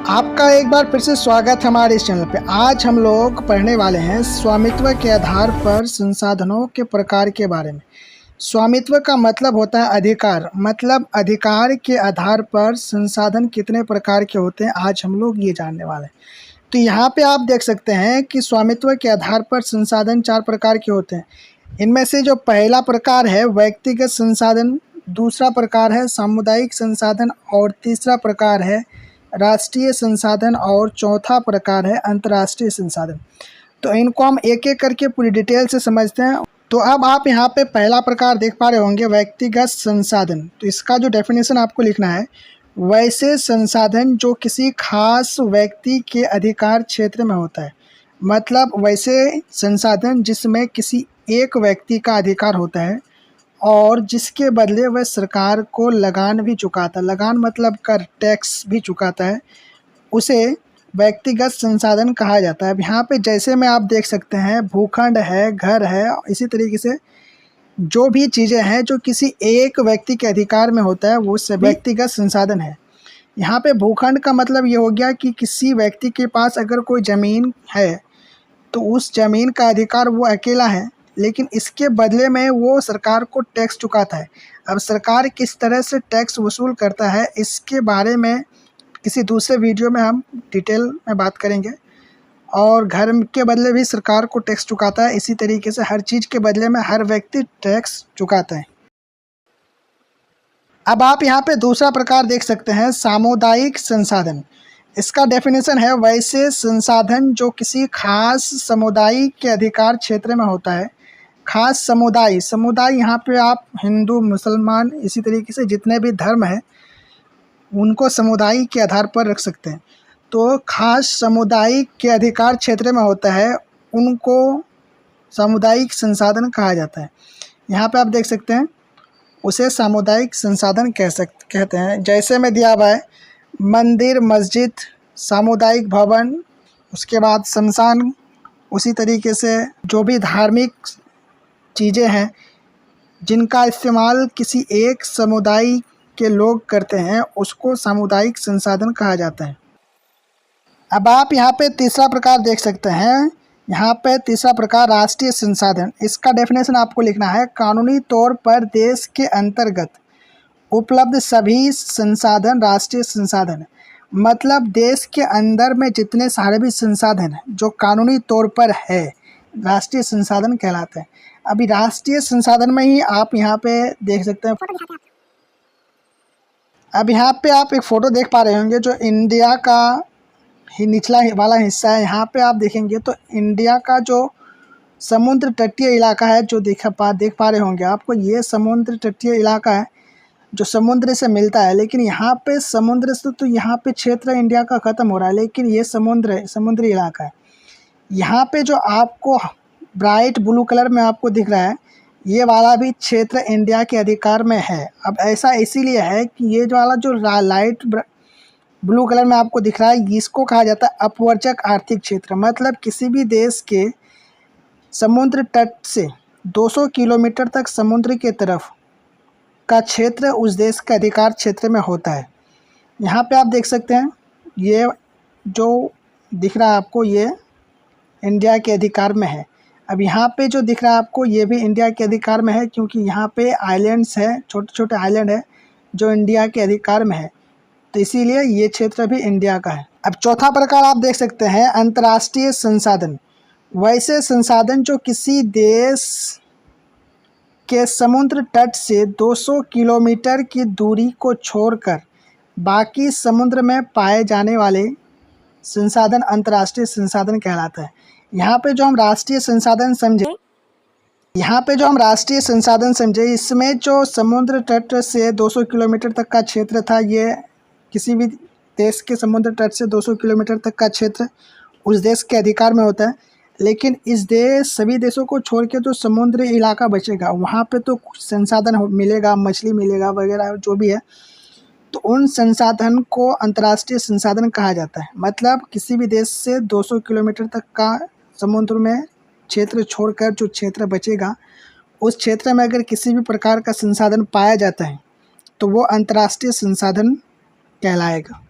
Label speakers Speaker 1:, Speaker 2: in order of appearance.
Speaker 1: आपका एक बार फिर से स्वागत है हमारे इस चैनल पे। आज हम लोग पढ़ने वाले हैं स्वामित्व के आधार पर संसाधनों के प्रकार के बारे में। स्वामित्व का मतलब होता है अधिकार, मतलब अधिकार के आधार पर संसाधन कितने प्रकार के होते हैं, आज हम लोग ये जानने वाले हैं। तो यहाँ पे आप देख सकते हैं कि स्वामित्व के आधार पर संसाधन 4 प्रकार के होते हैं। इनमें से जो पहला प्रकार है व्यक्तिगत संसाधन, दूसरा प्रकार है सामुदायिक संसाधन और तीसरा प्रकार है राष्ट्रीय संसाधन और चौथा प्रकार है अंतर्राष्ट्रीय संसाधन। तो इनको हम एक एक करके पूरी डिटेल से समझते हैं। तो अब आप यहाँ पे पहला प्रकार देख पा रहे होंगे व्यक्तिगत संसाधन। तो इसका जो डेफिनेशन आपको लिखना है, वैसे संसाधन जो किसी खास व्यक्ति के अधिकार क्षेत्र में होता है। मतलब वैसे संसाधन जिसमें किसी एक व्यक्ति का अधिकार होता है और जिसके बदले वह सरकार को लगान भी चुकाता है। लगान मतलब कर, टैक्स भी चुकाता है, उसे व्यक्तिगत संसाधन कहा जाता है। अब यहाँ पे जैसे में आप देख सकते हैं भूखंड है, घर है, इसी तरीके से जो भी चीज़ें हैं जो किसी एक व्यक्ति के अधिकार में होता है वो सब व्यक्तिगत संसाधन है। यहाँ पे भूखंड का मतलब ये हो गया कि किसी व्यक्ति के पास अगर कोई ज़मीन है तो उस ज़मीन का अधिकार वो अकेला है, लेकिन इसके बदले में वो सरकार को टैक्स चुकाता है। अब सरकार किस तरह से टैक्स वसूल करता है इसके बारे में किसी दूसरे वीडियो में हम डिटेल में बात करेंगे। और घर के बदले भी सरकार को टैक्स चुकाता है, इसी तरीके से हर चीज़ के बदले में हर व्यक्ति टैक्स चुकाता है। अब आप यहाँ पे दूसरा प्रकार देख सकते हैं सामुदायिक संसाधन। इसका डेफिनेशन है वैसे संसाधन जो किसी खास समुदाय के अधिकार क्षेत्र में होता है। खास समुदाय, समुदाय यहाँ पे आप हिंदू, मुसलमान, इसी तरीके से जितने भी धर्म हैं उनको समुदाय के आधार पर रख सकते हैं। तो खास समुदाय के अधिकार क्षेत्र में होता है उनको सामुदायिक संसाधन कहा जाता है। यहाँ पे आप देख सकते हैं उसे सामुदायिक संसाधन कहते हैं। जैसे में दिया हुआ है मंदिर, मस्जिद, सामुदायिक भवन, उसके बाद शमशान, उसी तरीके से जो भी धार्मिक चीज़ें हैं जिनका इस्तेमाल किसी एक समुदाय के लोग करते हैं उसको सामुदायिक संसाधन कहा जाता है। अब आप यहाँ पे तीसरा प्रकार देख सकते हैं। यहाँ पे तीसरा प्रकार राष्ट्रीय संसाधन। इसका डेफिनेशन आपको लिखना है कानूनी तौर पर देश के अंतर्गत उपलब्ध सभी संसाधन राष्ट्रीय संसाधन। मतलब देश के अंदर में जितने सारे भी संसाधन हैं जो कानूनी तौर पर है राष्ट्रीय संसाधन कहलाते हैं। अभी राष्ट्रीय संसाधन में ही आप यहाँ पे देख सकते हैं, अब यहाँ पे आप एक फ़ोटो देख पा रहे होंगे जो इंडिया का ही निचला वाला हिस्सा है। यहाँ पे आप देखेंगे तो इंडिया का जो समुद्र तटीय इलाका है जो देख पा रहे होंगे आपको, ये समुद्र तटीय इलाका है जो समुद्र से मिलता है। लेकिन यहाँ पे समुद्र से तो यहाँ पे क्षेत्र इंडिया का ख़त्म हो रहा है, लेकिन ये समुद्री इलाका है। यहाँ पे जो आपको ब्राइट ब्लू कलर में आपको दिख रहा है ये वाला भी क्षेत्र इंडिया के अधिकार में है। अब ऐसा इसीलिए है कि ये जो वाला जो लाइट ब्लू कलर में आपको दिख रहा है इसको कहा जाता है अपवर्जक आर्थिक क्षेत्र। मतलब किसी भी देश के समुद्र तट से 200 किलोमीटर तक समुद्र के तरफ का क्षेत्र उस देश के अधिकार क्षेत्र में होता है। यहाँ पे आप देख सकते हैं ये जो दिख रहा है आपको ये इंडिया के अधिकार में है। अब यहाँ पे जो दिख रहा है आपको ये भी इंडिया के अधिकार में है, क्योंकि यहाँ पे आइलैंड्स हैं, छोटे छोटे आइलैंड है जो इंडिया के अधिकार में है, तो इसीलिए ये क्षेत्र भी इंडिया का है। अब चौथा प्रकार आप देख सकते हैं अंतर्राष्ट्रीय संसाधन। वैसे संसाधन जो किसी देश के समुद्र तट से 200 किलोमीटर की दूरी को छोड़कर बाकी समुद्र में पाए जाने वाले संसाधन अंतर्राष्ट्रीय संसाधन कहलाता है। यहाँ पे जो हम राष्ट्रीय संसाधन समझे, इसमें जो समुद्र तट से 200 किलोमीटर तक का क्षेत्र था, ये किसी भी देश के समुद्र तट से 200 किलोमीटर तक का क्षेत्र उस देश के अधिकार में होता है। लेकिन सभी देशों को छोड़ के जो समुद्री इलाका बचेगा वहाँ पे तो कुछ संसाधन मिलेगा, मछली मिलेगा वगैरह जो भी है, तो उन संसाधन को अंतर्राष्ट्रीय संसाधन कहा जाता है। मतलब किसी भी देश से 200 किलोमीटर तक का समुद्र में क्षेत्र छोड़कर जो क्षेत्र बचेगा उस क्षेत्र में अगर किसी भी प्रकार का संसाधन पाया जाता है तो वो अंतर्राष्ट्रीय संसाधन कहलाएगा।